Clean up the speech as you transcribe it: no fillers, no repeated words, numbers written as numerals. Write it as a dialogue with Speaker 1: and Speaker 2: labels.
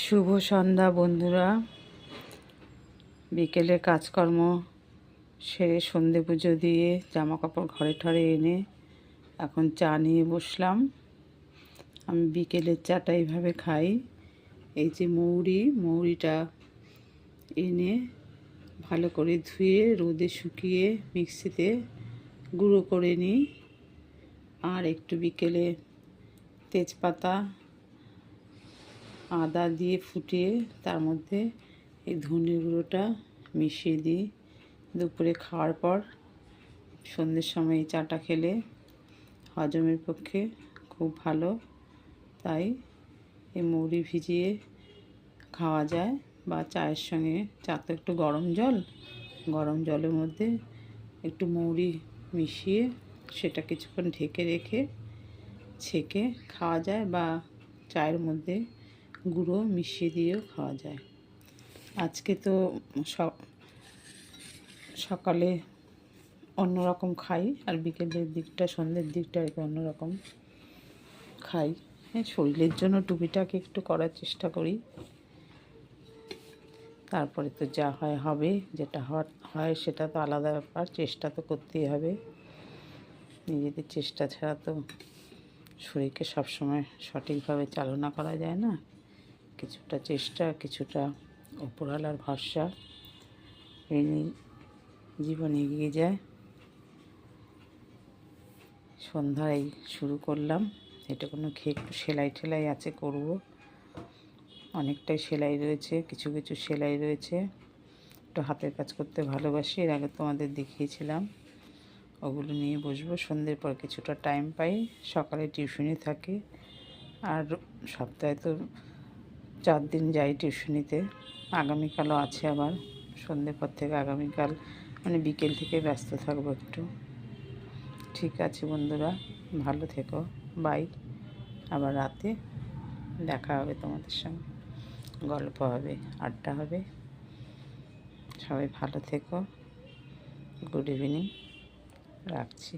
Speaker 1: শুভ সন্ধ্যা বন্ধুরা। বিকেলে কাজকর্ম সেরে সন্ধে পুজো দিয়ে জামা কাপড় ঘরে ঠরে এনে এখন চা নিয়ে বসলাম। আমি বিকেলের চাটা এইভাবে খাই। এই যে মৌরিটা এনে ভালো করে ধুয়ে রোদে শুকিয়ে মিক্সিতে গুঁড়ো করে নিই। আর একটু বিকেলে তেজপাতা আদা দিয়ে ফুটিয়ে তার মধ্যে এই ধনে গুঁড়োটা মিশিয়ে দিই। দুপুরে খাওয়ার পর সন্ধ্যের সময় এই চাটা খেলে হজমের পক্ষে খুব ভালো, তাই এই মৌরি ভিজিয়ে খাওয়া যায়। বা চায়ের সঙ্গে চা তো একটু গরম জলের মধ্যে একটু মৌরি মিশিয়ে সেটা কিছুক্ষণ ঢেকে রেখে ছেঁকে খাওয়া যায়, বা চায়ের মধ্যে গুঁড়ো মিশিয়ে দিয়েও খাওয়া যায়। আজকে তো সকালে অন্যরকম খাই, আর বিকেলের দিকটা সন্ধ্যের দিকটা একটু অন্যরকম খাই। শরীরের জন্য টুপিটাকে একটু করার চেষ্টা করি। তারপরে তো যা হয় হবে, যেটা হয় সেটা তো আলাদা ব্যাপার। চেষ্টা তো করতেই হবে, নিজেদের চেষ্টা ছাড়া তো শরীরকে সবসময় সঠিকভাবে চালনা করা যায় না। কিছুটা চেষ্টা, কিছুটা উপরওয়ালার ভরসা, এই নিয়ে জীবন এগিয়ে যায়। সন্ধ্যায় শুরু করলাম, এটা কোনো খেয়ে একটু সেলাই আছে করব। অনেকটাই সেলাই রয়েছে, কিছু সেলাই রয়েছে। একটু হাতের কাজ করতে ভালোবাসি, এর আগে তোমাদের দেখিয়েছিলাম। ওগুলো নিয়ে বসবো। সন্ধ্যের পর কিছুটা টাইম পাই, সকালে টিউশনি থাকে। আর সপ্তাহে তো 4 দিন যাই টিউশনিতে। আগামীকালও আছে আবার। সন্ধ্যের পর থেকে আগামীকাল মানে বিকেল থেকে ব্যস্ত থাকবো একটু। ঠিক আছে বন্ধুরা, ভালো থেকো, বাই। আবার রাতে দেখা হবে তোমাদের সঙ্গে, গল্প হবে, আড্ডা হবে। সবাই ভালো থেকো। গুড ইভিনিং, রাখছি।